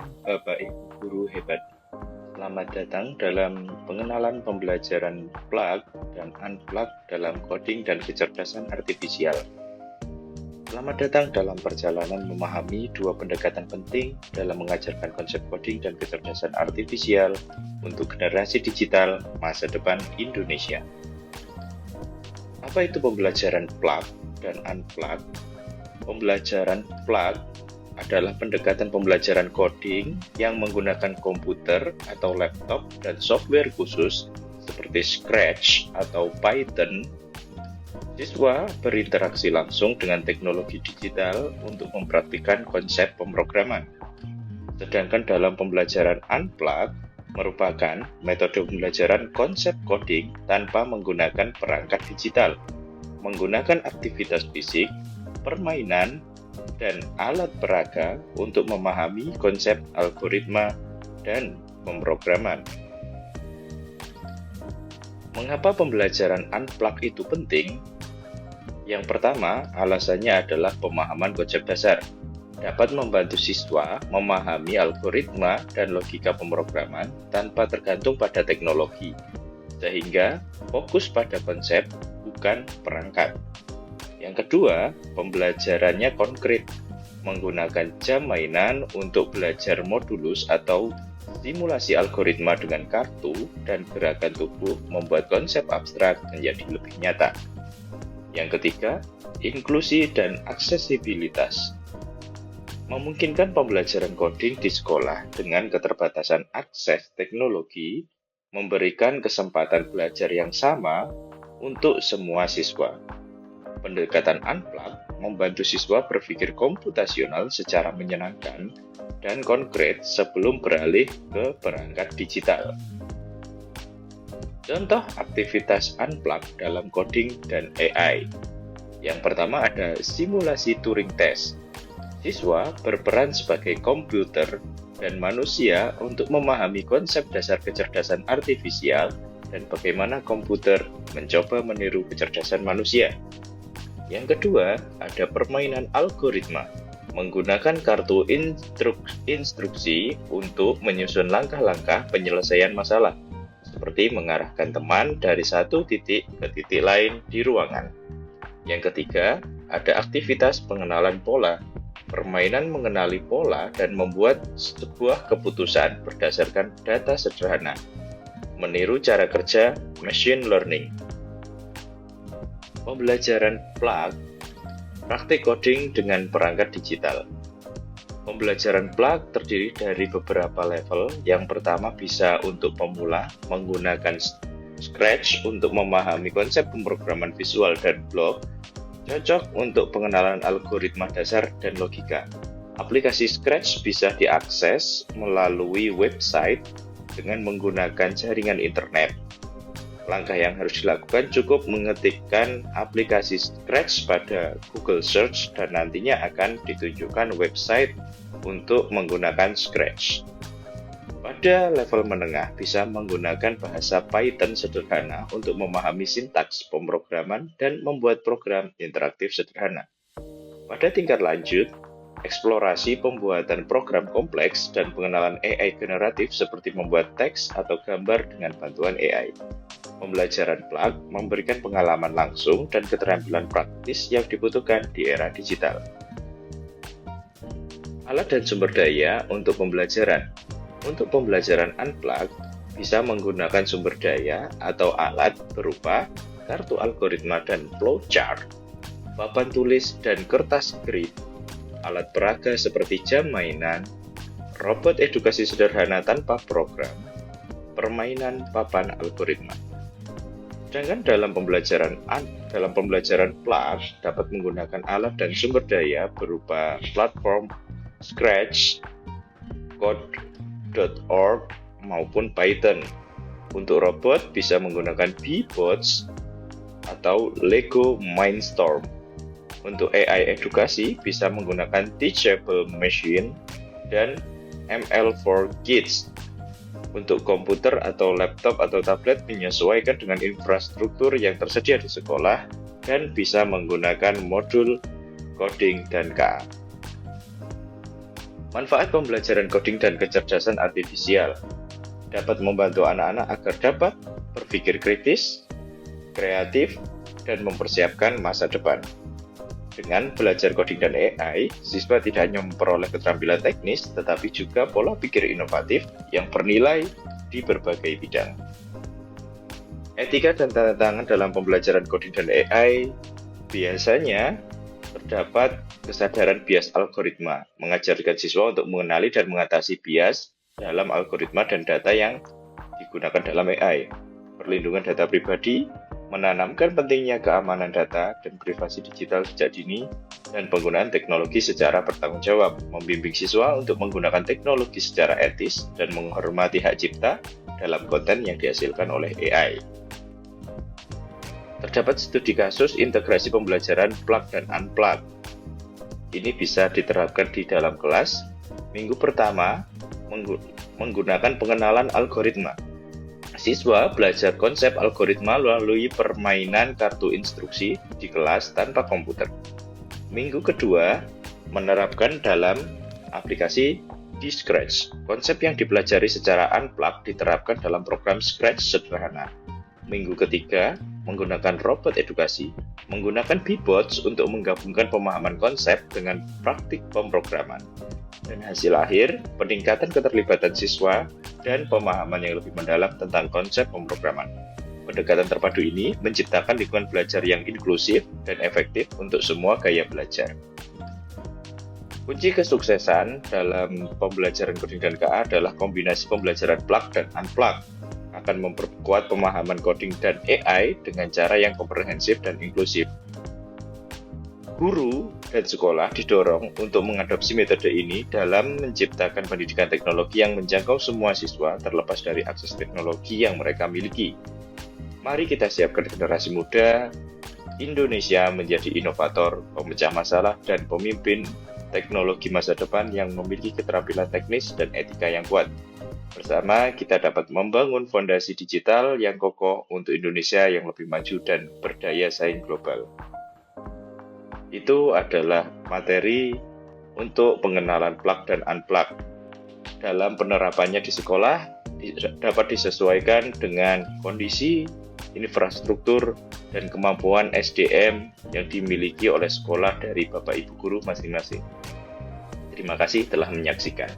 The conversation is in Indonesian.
Bapak Ibu guru hebat. Selamat datang dalam pengenalan pembelajaran plug dan unplug dalam coding dan kecerdasan artifisial. Selamat datang dalam perjalanan memahami dua pendekatan penting dalam mengajarkan konsep coding dan kecerdasan artifisial untuk generasi digital masa depan Indonesia. Apa itu pembelajaran plug dan unplug? Pembelajaran plug adalah pendekatan pembelajaran coding yang menggunakan komputer atau laptop dan software khusus seperti Scratch atau Python. Siswa berinteraksi langsung dengan teknologi digital untuk mempraktikkan konsep pemrograman. Sedangkan dalam pembelajaran unplug merupakan metode pembelajaran konsep coding tanpa menggunakan perangkat digital, menggunakan aktivitas fisik, permainan, dan alat peraga untuk memahami konsep algoritma dan pemrograman. Mengapa pembelajaran unplug itu penting? Yang pertama, alasannya adalah pemahaman konsep dasar. Dapat membantu siswa memahami algoritma dan logika pemrograman tanpa tergantung pada teknologi, sehingga fokus pada konsep bukan perangkat. Yang kedua, pembelajarannya konkret, menggunakan jam mainan untuk belajar modulus atau simulasi algoritma dengan kartu dan gerakan tubuh membuat konsep abstrak menjadi lebih nyata. Yang ketiga, inklusi dan aksesibilitas. Memungkinkan pembelajaran coding di sekolah dengan keterbatasan akses teknologi, memberikan kesempatan belajar yang sama untuk semua siswa. Pendekatan unplug membantu siswa berpikir komputasional secara menyenangkan dan konkret sebelum beralih ke perangkat digital. Contoh aktivitas unplug dalam coding dan AI. Yang pertama ada simulasi Turing test. Siswa berperan sebagai komputer dan manusia untuk memahami konsep dasar kecerdasan artifisial dan bagaimana komputer mencoba meniru kecerdasan manusia. Yang kedua, ada permainan algoritma, menggunakan kartu instruksi untuk menyusun langkah-langkah penyelesaian masalah, seperti mengarahkan teman dari satu titik ke titik lain di ruangan. Yang ketiga, ada aktivitas pengenalan pola, permainan mengenali pola dan membuat sebuah keputusan berdasarkan data sederhana, meniru cara kerja machine learning. Pembelajaran plug, praktik coding dengan perangkat digital. Pembelajaran plug terdiri dari beberapa level. Yang pertama bisa untuk pemula, menggunakan Scratch untuk memahami konsep pemrograman visual dan blok, cocok untuk pengenalan algoritma dasar dan logika. Aplikasi Scratch bisa diakses melalui website dengan menggunakan jaringan internet. Langkah yang harus dilakukan cukup mengetikkan aplikasi Scratch pada Google Search dan nantinya akan ditunjukkan website untuk menggunakan Scratch. Pada level menengah bisa menggunakan bahasa Python sederhana untuk memahami sintaks pemrograman dan membuat program interaktif sederhana. Pada tingkat lanjut, eksplorasi pembuatan program kompleks dan pengenalan AI generatif seperti membuat teks atau gambar dengan bantuan AI. Pembelajaran plug memberikan pengalaman langsung dan keterampilan praktis yang dibutuhkan di era digital. Alat dan sumber daya untuk pembelajaran. Untuk pembelajaran unplug, bisa menggunakan sumber daya atau alat berupa kartu algoritma dan flowchart, papan tulis dan kertas grid, alat peraga seperti jam mainan, robot edukasi sederhana tanpa program, permainan papan algoritma. Sedangkan dalam pembelajaran plug dapat menggunakan alat dan sumber daya berupa platform Scratch, Code.org maupun Python. Untuk robot bisa menggunakan Bbots atau Lego Mindstorm. Untuk AI edukasi bisa menggunakan Teachable Machine dan ML4Kids. Untuk komputer atau laptop atau tablet menyesuaikan dengan infrastruktur yang tersedia di sekolah dan bisa menggunakan modul coding dan KA. Manfaat pembelajaran coding dan kecerdasan artifisial dapat membantu anak-anak agar dapat berpikir kritis, kreatif, dan mempersiapkan masa depan. Dengan belajar coding dan AI, siswa tidak hanya memperoleh keterampilan teknis, tetapi juga pola pikir inovatif yang bernilai di berbagai bidang. Etika dan tantangan dalam pembelajaran coding dan AI biasanya terdapat kesadaran bias algoritma, mengajarkan siswa untuk mengenali dan mengatasi bias dalam algoritma dan data yang digunakan dalam AI. Perlindungan data pribadi, menanamkan pentingnya keamanan data dan privasi digital sejak dini, dan penggunaan teknologi secara bertanggung jawab, membimbing siswa untuk menggunakan teknologi secara etis dan menghormati hak cipta dalam konten yang dihasilkan oleh AI. Terdapat studi kasus integrasi pembelajaran plug dan unplug. Ini bisa diterapkan di dalam kelas. Minggu pertama, menggunakan pengenalan algoritma. Siswa belajar konsep algoritma melalui permainan kartu instruksi di kelas tanpa komputer. Minggu kedua, menerapkan dalam aplikasi di Scratch. Konsep yang dipelajari secara unplug diterapkan dalam program Scratch sederhana. Minggu ketiga, menggunakan robot edukasi, menggunakan B-Bots untuk menggabungkan pemahaman konsep dengan praktik pemrograman. Dan hasil akhir, peningkatan keterlibatan siswa dan pemahaman yang lebih mendalam tentang konsep pemrograman. Pendekatan terpadu ini menciptakan lingkungan belajar yang inklusif dan efektif untuk semua gaya belajar. Kunci kesuksesan dalam pembelajaran coding dan KA adalah kombinasi pembelajaran plug dan unplug. Akan memperkuat pemahaman coding dan AI dengan cara yang komprehensif dan inklusif. Guru dan sekolah didorong untuk mengadopsi metode ini dalam menciptakan pendidikan teknologi yang menjangkau semua siswa terlepas dari akses teknologi yang mereka miliki. Mari kita siapkan generasi muda Indonesia menjadi inovator, pemecah masalah, dan pemimpin teknologi masa depan yang memiliki keterampilan teknis dan etika yang kuat. Bersama kita dapat membangun fondasi digital yang kokoh untuk Indonesia yang lebih maju dan berdaya saing global. Itu adalah materi untuk pengenalan plug dan unplug. Dalam penerapannya di sekolah, dapat disesuaikan dengan kondisi, infrastruktur, dan kemampuan SDM yang dimiliki oleh sekolah dari Bapak Ibu Guru masing-masing. Terima kasih telah menyaksikan.